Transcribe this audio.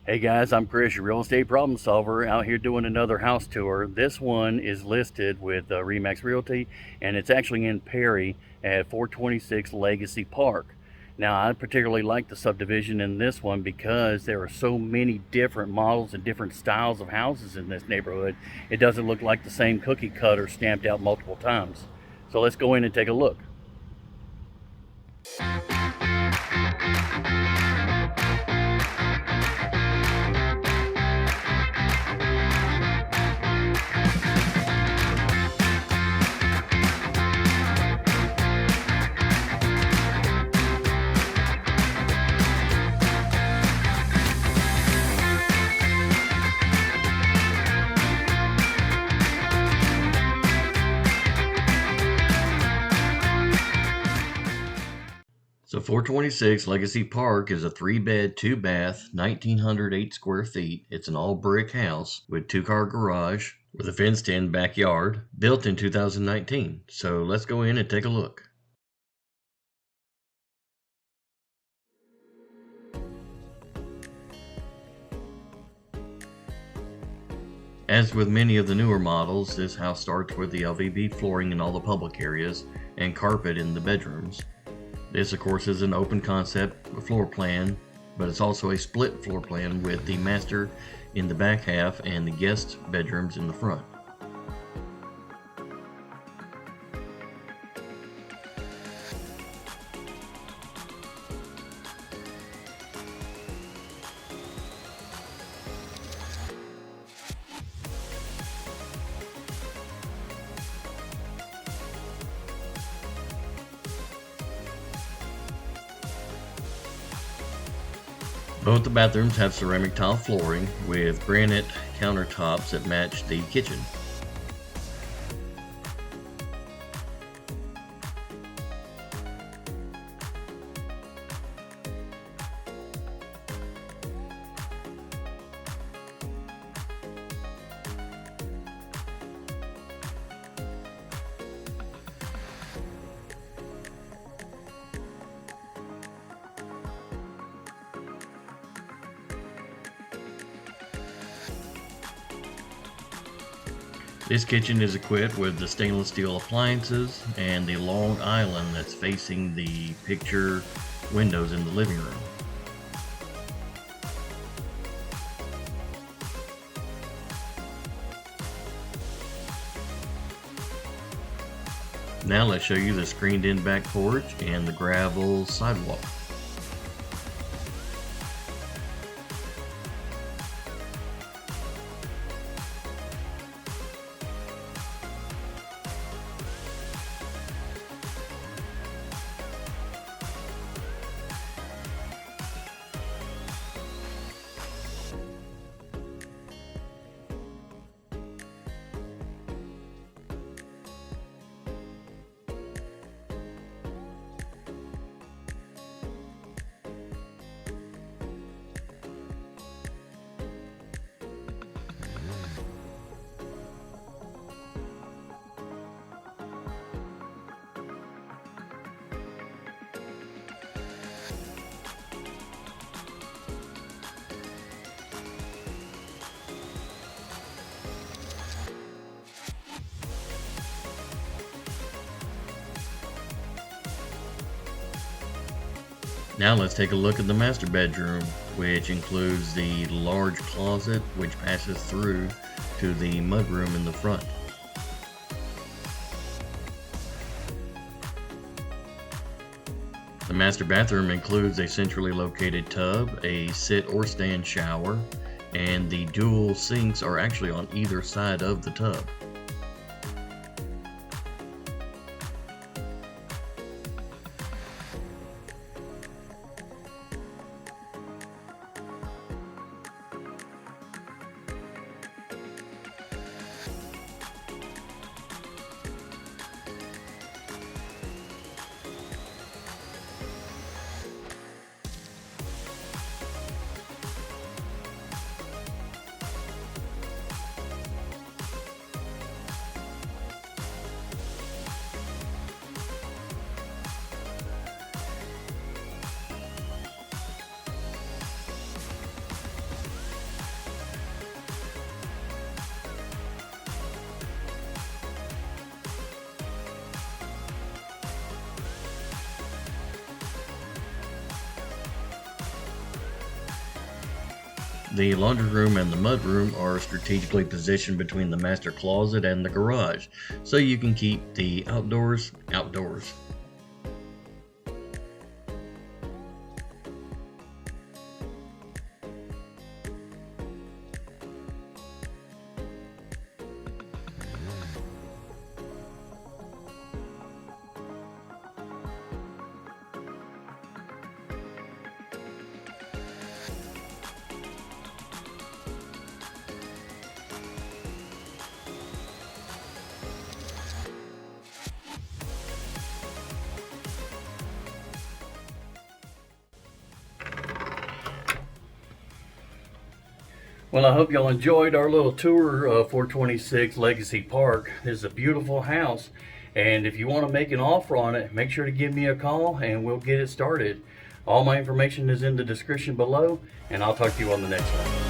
Hey guys, I'm Chris, your real estate problem solver, out here doing another house tour. This one is listed with Remax Realty, and it's actually in Perry at 426 Legacy Park. Now, I particularly like the subdivision in this one because there are so many different models and different styles of houses in this neighborhood. It doesn't look like the same cookie cutter stamped out multiple times. So let's go in and take a look. So 426 Legacy Park is a 3-bed, 2-bath, 1,908 square feet. It's an all-brick house with 2-car garage with a fenced-in backyard, built in 2019. So let's go in and take a look. As with many of the newer models, this house starts with the LVP flooring in all the public areas and carpet in the bedrooms. This, of course, is an open concept floor plan, but it's also a split floor plan with the master in the back half and the guest bedrooms in the front. Both the bathrooms have ceramic tile flooring with granite countertops that match the kitchen. This kitchen is equipped with the stainless steel appliances and the long island that's facing the picture windows in the living room. Now let's show you the screened-in back porch and the gravel sidewalk. Now let's take a look at the master bedroom, which includes the large closet which passes through to the mudroom in the front. The master bathroom includes a centrally located tub, a sit or stand shower, and the dual sinks are actually on either side of the tub. The laundry room and the mud room are strategically positioned between the master closet and the garage, so you can keep the outdoors outdoors. Well, I hope y'all enjoyed our little tour of 426 Legacy Park. This is a beautiful house, and if you want to make an offer on it, make sure to give me a call and we'll get it started. All my information is in the description below, and I'll talk to you on the next one.